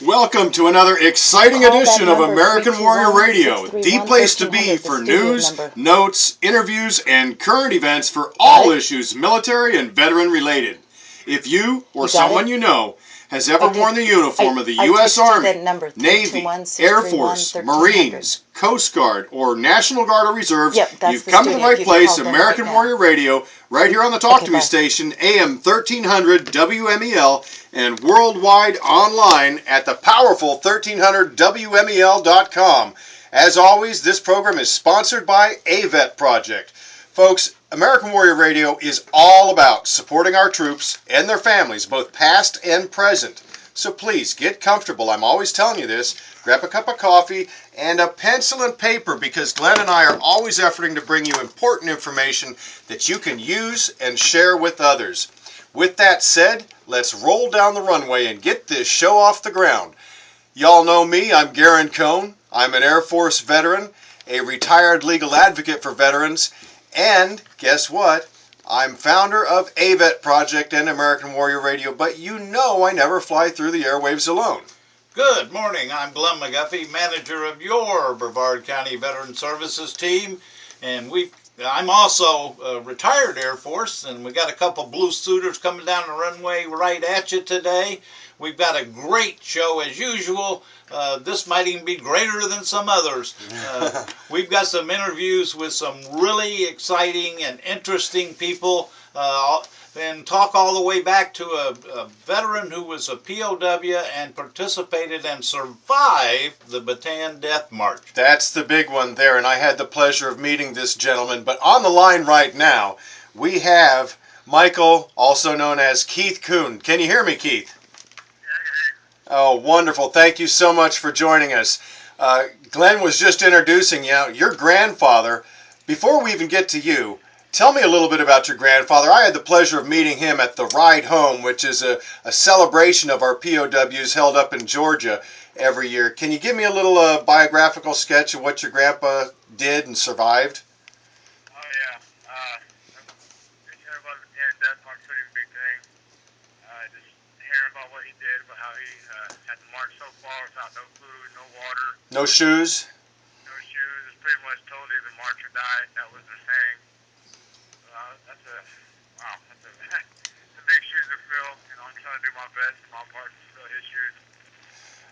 Welcome to another exciting edition of American Warrior Radio, the place to be for news, notes, interviews, and current events for all issues military and veteran related. If you or someone you know has ever worn the uniform of the U.S. Army, Navy, Air Force, Marines, Coast Guard, or National Guard or Reserves, you've come to the right place, American Warrior Radio, right here on the Talk to Me station, AM 1300 WMEL, and worldwide online at the powerful 1300WMEL.com. As always, this program is sponsored by AVET Project. Folks, American Warrior Radio is all about supporting our troops and their families, both past and present. So please, get comfortable. I'm always telling you this. Grab a cup of coffee and a pencil and paper, because Glenn and I are always efforting to bring you important information that you can use and share with others. With that said, let's roll down the runway and get this show off the ground. Y'all know me, I'm Coon. I'm an Air Force veteran, a retired legal advocate for veterans, and guess what? I'm founder of AVET Project and American Warrior Radio, but you know I never fly through the airwaves alone. Good morning, I'm Glenn McGuffey, manager of your Brevard County Veteran Services team, and I'm also a retired Air Force, and we got a couple blue suiters coming down the runway right at you today. We've got a great show as usual. This might even be greater than some others. We've got some interviews with some really exciting and interesting people, and talk all the way back to a veteran who was a POW and participated and survived the Bataan Death March. That's the big one there, and I had the pleasure of meeting this gentleman. But on the line right now, we have Michael, also known as Keith Coon. Can you hear me, Keith? Oh, wonderful. Thank you so much for joining us. Glenn was just introducing you, your grandfather. Before we even get to you, tell me a little bit about your grandfather. I had the pleasure of meeting him at the Ride Home, which is a celebration of our POWs held up in Georgia every year. Can you give me a little biographical sketch of what your grandpa did and survived? Oh, yeah. About the Bataan Death March, pretty big thing. Just hearing about what he did, about how he had to march so far without no food, no water. No shoes? No shoes. It's pretty much totally the march or die. That was their saying. That's a big shoes to fill. You know, I'm trying to do my best in my part to fill his shoes.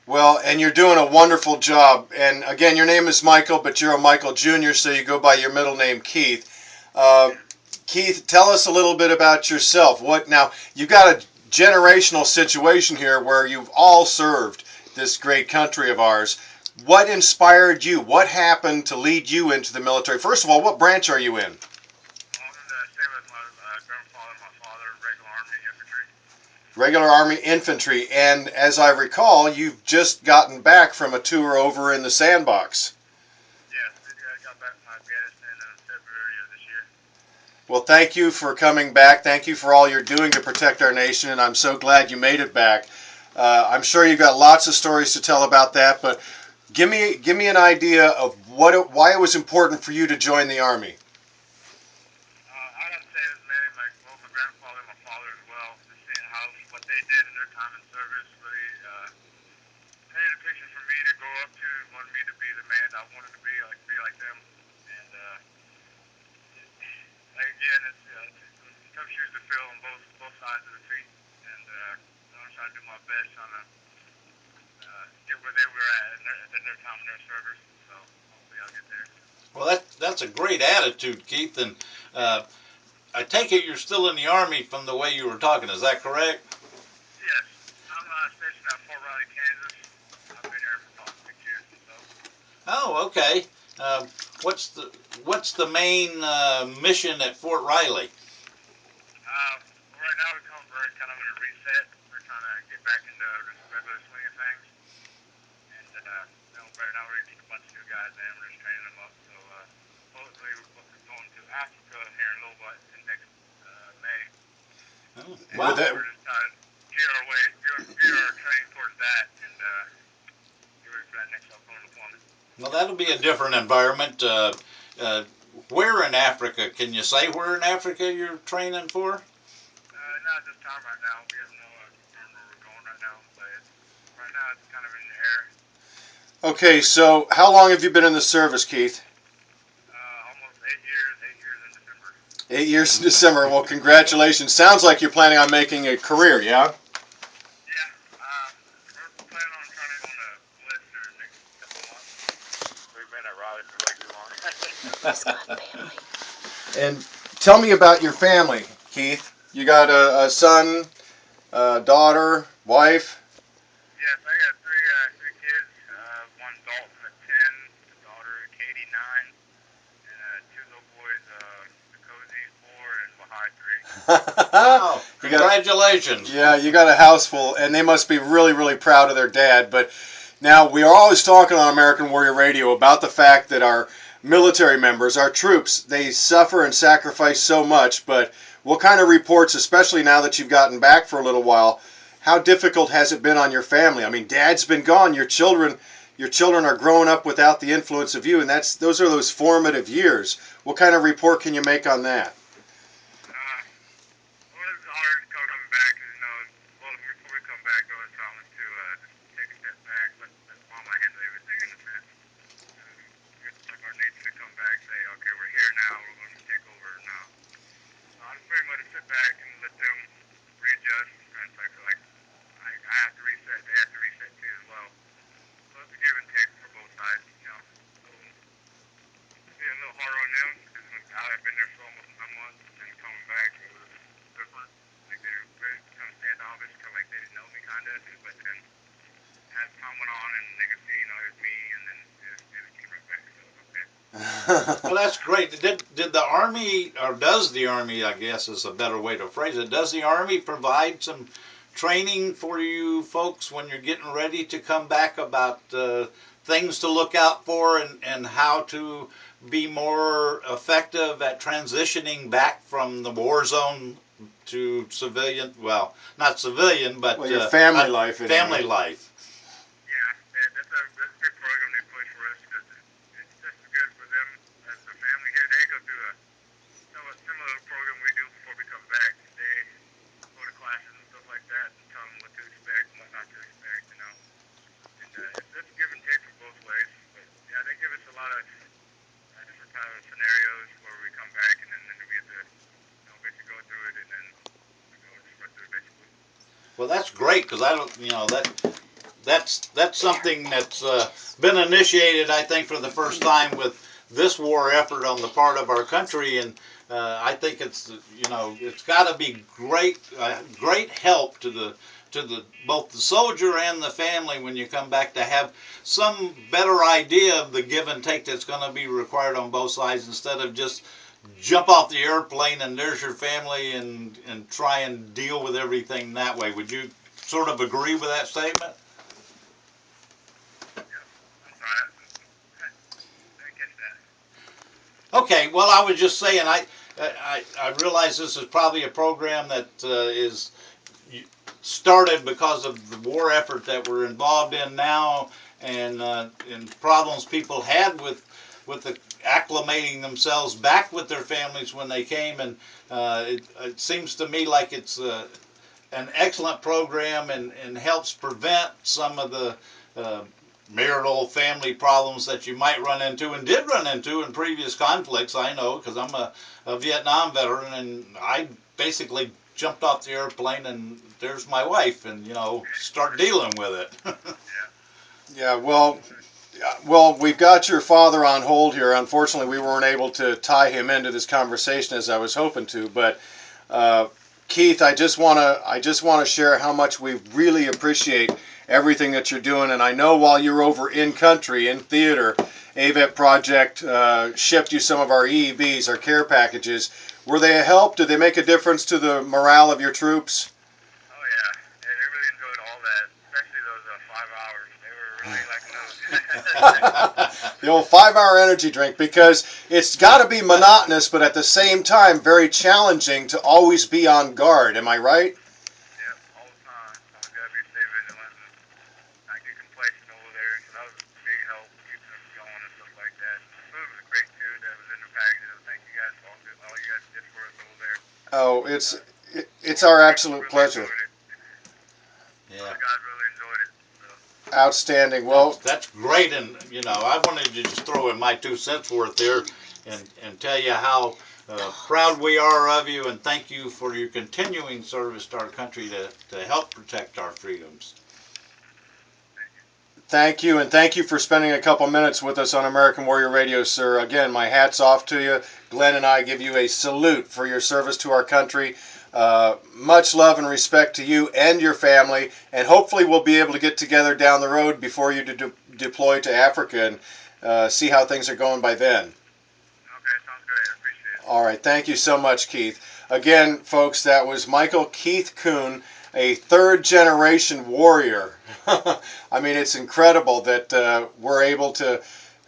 Well, and you're doing a wonderful job. And again, your name is Michael, but you're a Michael Jr., so you go by your middle name, Keith. Keith, tell us a little bit about yourself. Now, you've got a generational situation here where you've all served this great country of ours. What inspired you? What happened to lead you into the military? First of all, what branch are you in? I'm in the same as my grandfather and my father, regular Army infantry. Regular Army infantry. And as I recall, you've just gotten back from a tour over in the Sandbox. Yes, I got back from Afghanistan in February of this year. Well, thank you for coming back. Thank you for all you're doing to protect our nation, and I'm so glad you made it back. I'm sure you've got lots of stories to tell about that, but give me an idea of why it was important for you to join the Army. I gotta say this, man, like both my grandfather and my father as well, just seeing what they did in their time in service really painted a picture for me to go up to, wanted me to be the man I wanted to be like them. And again, it's tough shoes to fill on both sides of the feet, and I'm trying to do my best, trying to get where they were at in their time in their service. So hopefully I'll get there. Well, that's a great attitude, Keith, and I take it you're still in the Army from the way you were talking. Is that correct? Yes, I'm stationed at Fort Riley, Kansas. I've been here for about 6 years or so. Oh, okay. What's the main mission at Fort Riley? Right now we come we're kind of in a reset. We're trying to get back into just regular swing of things. And right now we're just a bunch of new guys in. We're just training them up. So hopefully we're going to Africa here in a little bit in next May. Oh, And wow. we're just trying to gear our training towards that and get ready for that next upcoming deployment. Well, that'll be a different environment. Where in Africa? Can you say where in Africa you're training for? Not at this time right now. We have no confirm where we're going right now, but right now it's kind of in the air. Okay, so how long have you been in the service, Keith? Almost 8 years. 8 years in December. 8 years in December. Well, congratulations. Sounds like you're planning on making a career, yeah? Yeah. We're planning on trying to go on a list in the next couple months. We've been at Raleigh for way too long. And tell me about your family, Keith. You got a son, a daughter, wife? Yes, I got three kids. One Dalton at 10, a daughter Katie 9, and two little boys, Cozy 4 and Bahai 3. Wow! Congratulations. Yeah, you got a house full, and they must be really, really proud of their dad. But now, we are always talking on American Warrior Radio about the fact that our military members, our troops, they suffer and sacrifice so much. But what kind of reports, especially now that you've gotten back for a little while, how difficult has it been on your family? I mean, Dad's been gone. Your children are growing up without the influence of you, and those are those formative years. What kind of report can you make on that? Well, it's hard coming back. Before we come back, I was telling them to just take a step back, let Mama handle everything in a sense. It's like our nature to come back, say, okay, we're here now, we're going to take over now. So I just pretty much sit back and let them readjust. And it's like I have to reset, they have to reset too as well. So it's a give and take for both sides, So it's being a little harder on them because I have been there for almost 9 months and coming back it was different. Like they were very kind of standoffish, kind of like they didn't know me kind of. But then as time went on and they could see, it was me, and then they just came right back. So it was okay. Well, that's great. Did the Army, or does the Army, I guess is a better way to phrase it, does the Army provide some training for you folks when you're getting ready to come back about things to look out for and how to be more effective at transitioning back from the war zone to civilian, well, not civilian, but Well, your family life. Family life. Yeah, that's a big program they push for us because it's just good for them as a family. Here they go through a similar program we do before we come back. They go to classes and stuff like that and tell them what to expect and what not to expect, And it's give and take for both ways. But yeah, they give us a lot of different kind of scenarios where we come back and then we have to basically go through it and then we go and spread through it basically. Well, that's great because I don't, that's something that's been initiated, I think, for the first time with this war effort on the part of our country, and I think it's got to be great help to the both the soldier and the family when you come back to have some better idea of the give and take that's going to be required on both sides instead of just jump off the airplane and there's your family and try and deal with everything that way. Would you sort of agree with that statement? Okay, well, I was just saying, I realize this is probably a program that is started because of the war effort that we're involved in now, and problems people had with the acclimating themselves back with their families when they came, and it seems to me like it's an excellent program and helps prevent some of the marital family problems that you might run into and did run into in previous conflicts. I know because I'm a Vietnam veteran, and I basically jumped off the airplane and there's my wife, and start dealing with it. Yeah, well, we've got your father on hold here. Unfortunately, we weren't able to tie him into this conversation as I was hoping to, but Keith, I just want to share how much we really appreciate everything that you're doing. And I know while you're over in country, in theater, AVET Project shipped you some of our EEBs, our care packages. Were they a help? Did they make a difference to the morale of your troops? that, especially those 5 hours. They were really like those. The old 5-hour energy drink, because it's got to be monotonous, but at the same time very challenging to always be on guard. Am I right? Yep, all the time. Always gotta be stay vigilant and not get complacent over there. So that was a big help keeping us going and stuff like that. The food was great too. That was in the packages. Thank you guys for all you guys did for us over there. Oh, it's our absolute Really pleasure. enjoyed it. Yeah. The guys really enjoyed it. So. Outstanding. Well, That's great, and I wanted to just throw in my 2 cents worth there, and tell you how proud we are of you, and thank you for your continuing service to our country to help protect our freedoms. thank you, and thank you for spending a couple minutes with us on American Warrior Radio, sir. Again, my hat's off to you. Glenn and I give you a salute for your service to our country. Much love and respect to you and your family, and hopefully we'll be able to get together down the road before you deploy to Africa and see how things are going by then. Okay, sounds great. I appreciate it. All right, thank you so much, Keith. Again, folks, that was Michael Keith Coon, a third-generation warrior. I mean, it's incredible that we're able to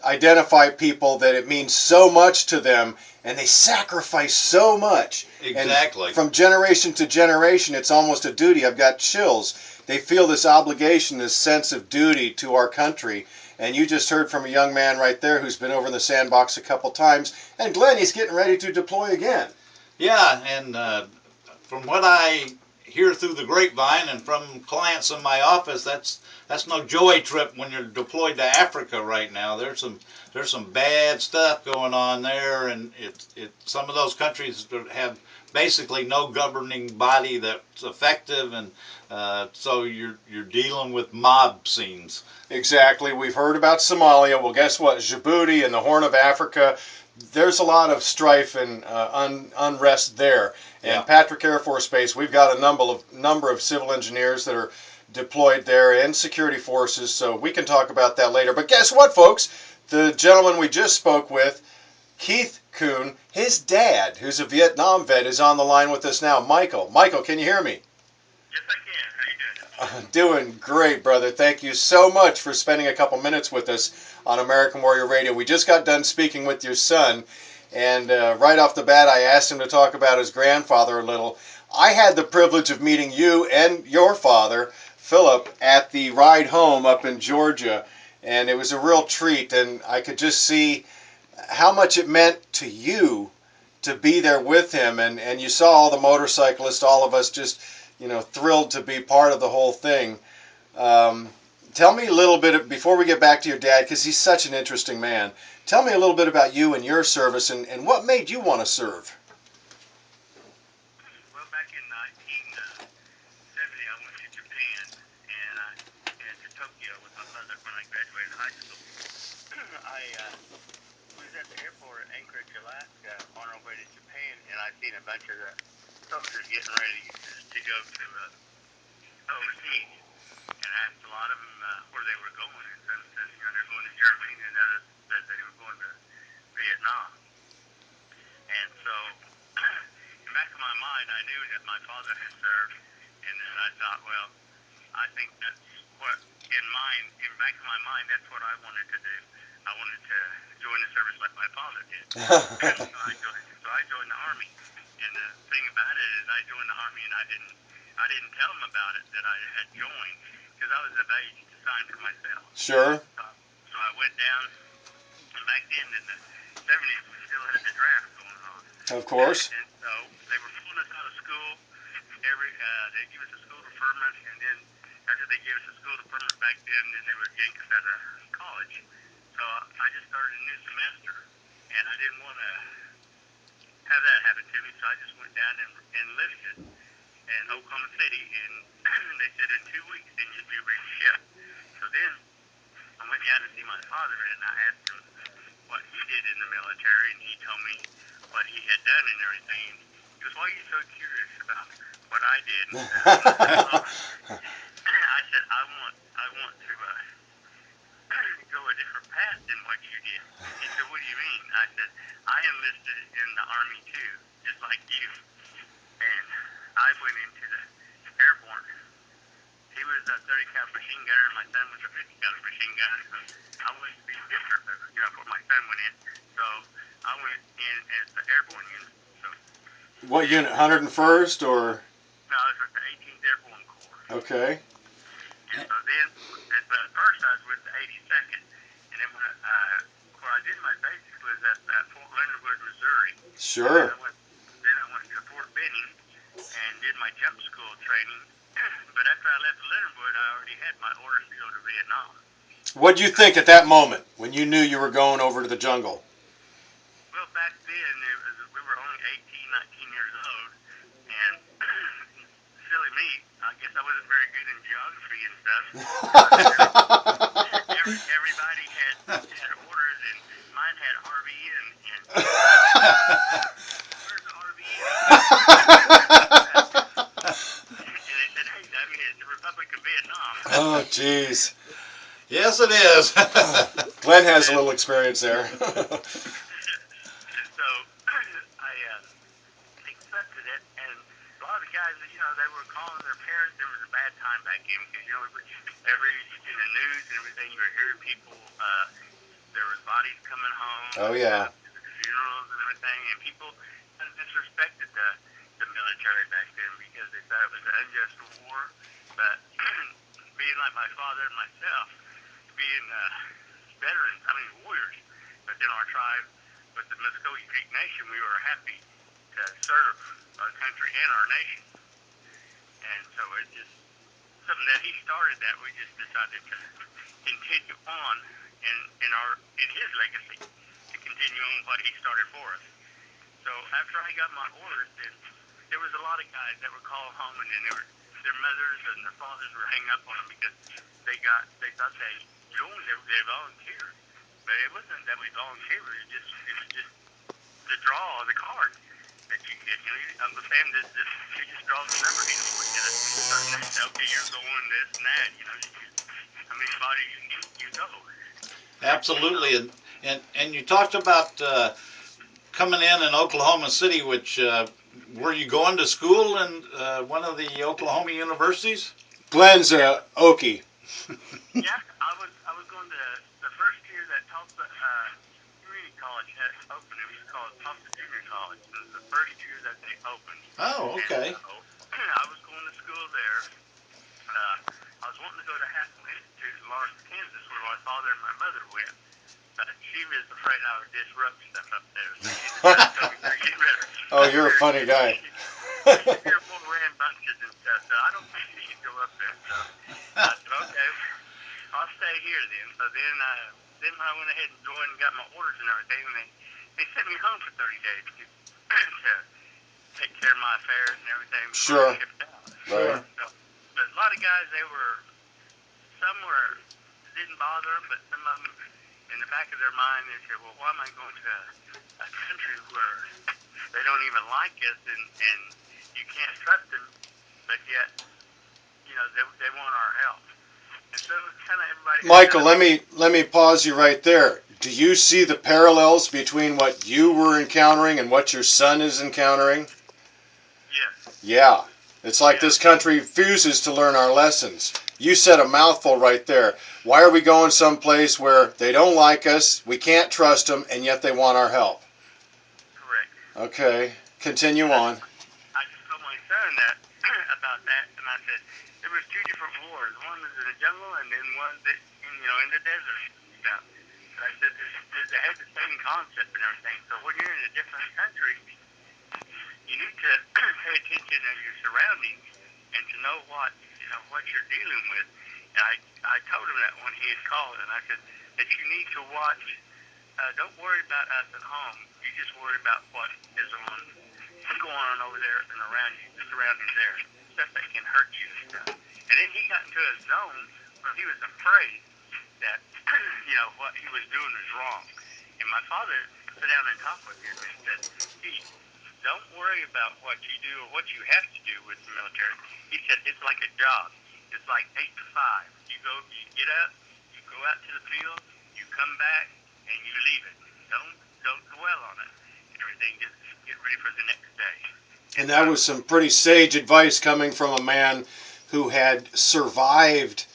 identify people that it means so much to them, and they sacrifice so much. Exactly. And from generation to generation, it's almost a duty. I've got chills. They feel this obligation, this sense of duty to our country. And you just heard from a young man right there who's been over in the sandbox a couple times. And Glenn, he's getting ready to deploy again. Yeah, and from what I hear through the grapevine and from clients in my office, that's no joy trip when you're deployed to Africa right now. There's some bad stuff going on there, and some of those countries have basically no governing body that's effective, and so you're dealing with mob scenes. Exactly. We've heard about Somalia. Well, guess what? Djibouti and the Horn of Africa, there's a lot of strife and unrest there. And Yeah. Patrick Air Force Base, we've got a number of civil engineers that are deployed there and security forces, so we can talk about that later. But guess what, folks? The gentleman we just spoke with, Keith Coon, his dad, who's a Vietnam vet, is on the line with us now. Michael, can you hear me? Yes, I can. How you doing? Doing great, brother. Thank you so much for spending a couple minutes with us on American Warrior Radio. We just got done speaking with your son, and right off the bat, I asked him to talk about his grandfather a little. I had the privilege of meeting you and your father, Philip, at the ride home up in Georgia, and it was a real treat, and I could just see how much it meant to you to be there with him, and you saw all the motorcyclists, all of us just thrilled to be part of the whole thing. Tell me a little bit, before we get back to your dad, because he's such an interesting man, tell me a little bit about you and your service, and what made you want to serve? Well, back in 1970, I went to Japan, and to Tokyo with my mother when I graduated high school. I was at the airport at Anchorage, Alaska, on our way to Japan, and I seen a bunch of the soldiers getting ready to go to overseas. And I asked a lot of them where they were going, and some said, they're going to Germany, and others said they were going to Vietnam. And so, in the back of my mind, I knew that my father had served, and then I thought, well, I think that's what, in back of my mind, that's what I wanted to do. I wanted to join the service like my father did. So I joined the Army. And the thing about it is I joined the Army, and I didn't tell them about it that I had joined, because I was of age to sign for myself. Sure. So I went down, and back then in the 70s, we still had the draft going on. Of course. And so they were pulling us out of school. They give us a school deferment, and then after they gave us a school deferment back then they would yank us out of college. So I just started a new semester, and I didn't want to have that happen to me, so I just went down and enlisted in Oklahoma City, and they said in 2 weeks then you'd be ready to ship. So then I went down to see my father, and I asked him what he did in the military, and he told me what he had done and everything. He goes, "Why are you so curious about what I did?" I said, I want to go a different path than what you did. He said, "What do you mean?" I said, "I enlisted in the Army too, just like you. And I went into the airborne. He was was a 30 cal machine gunner, and my son was a 50 cal machine gunner. So I wanted to be different, before my son went in. So I went in as the airborne unit. So What unit? 101st or? no, I was with the 18th Airborne Corps. Okay. And so then, at first I was with the 82nd, and then where I did my basics was at Fort Leonard Wood, Missouri. Sure. Then I went to Fort Benning and did my jump school training. But after I left Leonard Wood, I already had my orders to go to Vietnam. What'd you think at that moment when you knew you were going over to the jungle? Well, back then we were only 18, 19 years old, and silly me, I guess I wasn't very good in geography and stuff. Everybody had orders, and mine had RV and where's the RV? And it said, hey, I mean, it's the Republic of Vietnam. Oh, jeez. Yes, it is. Glenn has a little experience there. So I accepted it, and a lot of the guys, they were calling their parents. There was a bad time back in because, in the news and everything, you were hearing people, there was bodies coming home. Oh, yeah. Funerals and everything, and people kind of disrespected the military back then because they thought it was an unjust war. But being like my father and myself, being veterans, warriors, but in our tribe, with the Muscogee Creek Nation, we were happy to serve our country and our nation. And so it just something that he started that we just decided to continue on in his legacy, to continue on what he started for us. So after I got my orders, then there was a lot of guys that would call home, and then their mothers and their fathers were hanging up on them because they thought they joined, they volunteered, but it wasn't that we volunteered. It was just the draw of the card that you get. Uncle Sam he just draws the number. He don't look at it. Okay, you're going this and that. How many bodies you need, you go. Absolutely, and you talked about coming in Oklahoma City, which were you going to school in one of the Oklahoma universities? Glenn's Okie. Yeah, I was going to the first year that Tulsa Community College had opened. It was called Tulsa Junior College. It was the first year that they opened. Oh, okay. And so I was going to school there. I was wanting to go to Haskell Institute in Lawrence, Kansas, where my father and my mother went. But she was afraid I would disrupt stuff up there. So she decided to tell me, "You better." Oh, you're a funny guy. You're more rambunctious and stuff, so I don't think you should go up there. So I said, okay, I'll stay here then. So then when I went ahead and joined and got my orders and everything, and they sent me home for 30 days to take care of my affairs and everything before I shipped out. Right. So, but a lot of guys, some didn't bother them, but some of them, in the back of their mind, they said, well, why am I going to a country where they don't even like us and you can't trust them, but yet, they want our help. And so kind of everybody. Michael, let me pause you right there. Do you see the parallels between what you were encountering and what your son is encountering? Yes. Yeah. It's like this country refuses to learn our lessons. You said a mouthful right there. Why are we going someplace where they don't like us, we can't trust them, and yet they want our help? Correct. Okay. Continue on. I just told my son that about that, and I said there was two different wars. One was in the jungle, and then one that in the desert stuff. But I said they had the same concept and everything. So when you're in a different country, you need to pay attention to your surroundings and to know what you're dealing with. And I told him that when he had called, and I said that you need to watch. Don't worry about us at home. You just worry about what is going on over there and around you, the surroundings there, stuff that can hurt you and stuff. And then he got into a zone where he was afraid that what he was doing was wrong. And my father sat down and talked with him and said, "Hey, don't worry about what you do or what you have to do with the military." He said it's like a job. It's like 8 to 5. You get up, you go out to the field, you come back, and you leave it. Don't dwell on it. Everything, just get ready for the next day. And that was some pretty sage advice coming from a man who had survived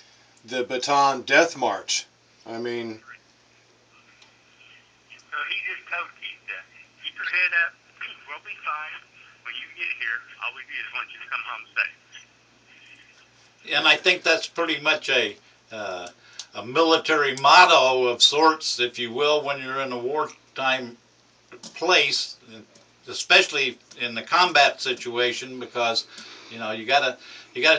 the Bataan Death March. I mean, So he just told Keith that, keep your head up, we'll be fine. When you get here, all we do is want you to come home safe. And I think that's pretty much a military motto of sorts, if you will, when you're in a wartime place, especially in the combat situation, because you gotta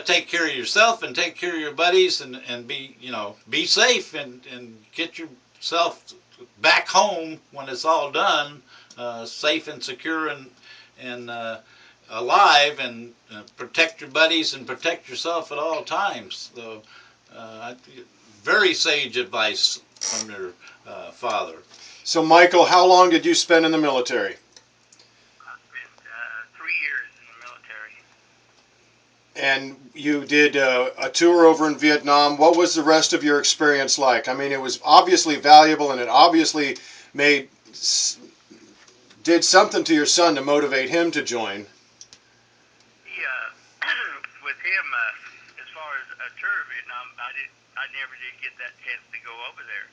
take care of yourself and take care of your buddies and be safe and get yourself back home when it's all done, safe and secure and alive, and protect your buddies and protect yourself at all times. So, very sage advice from your father. so Michael, how long did you spend in the military? I spent 3 years in the military. And you did a tour over in Vietnam. What was the rest of your experience like? I mean, it was obviously valuable, and it obviously did something to your son to motivate him to join. With him, as far as a tour of Vietnam, I never did get that chance to go over there.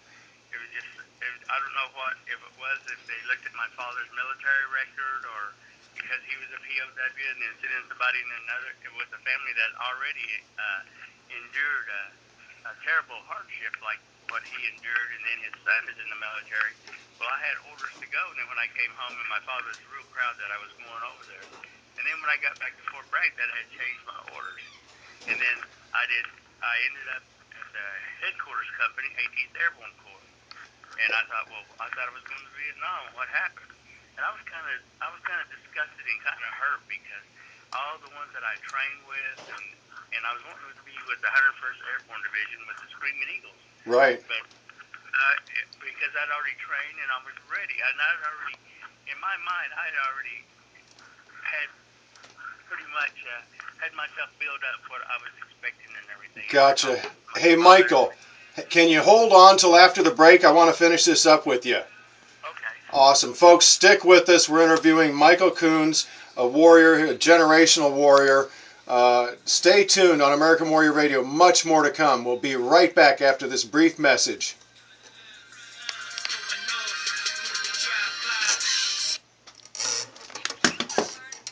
It was just, I don't know if they looked at my father's military record, or because he was a POW and then sending somebody in with a family that already endured a terrible hardship like what he endured, and then his son is in the military. Well, I had orders to go, and then when I came home, and my father was real proud that I was going over there. And then when I got back to Fort Bragg, that had changed my orders. And then I ended up at the headquarters company, 18th Airborne Corps. And I thought I was going to Vietnam. What happened? And I was kind of disgusted and kind of hurt, because all the ones that I trained with, and I was wanting to be with the 101st Airborne Division with the Screaming Eagles. Right. But because I'd already trained and I was ready, and in my mind, I had already had pretty much had myself build up what I was expecting and everything. Gotcha. Hey, Michael, can you hold on till after the break? I want to finish this up with you. Okay. Awesome. Folks, stick with us. We're interviewing Michael Coons, a warrior, a generational warrior. Stay tuned on American Warrior Radio. Much more to come. We'll be right back after this brief message.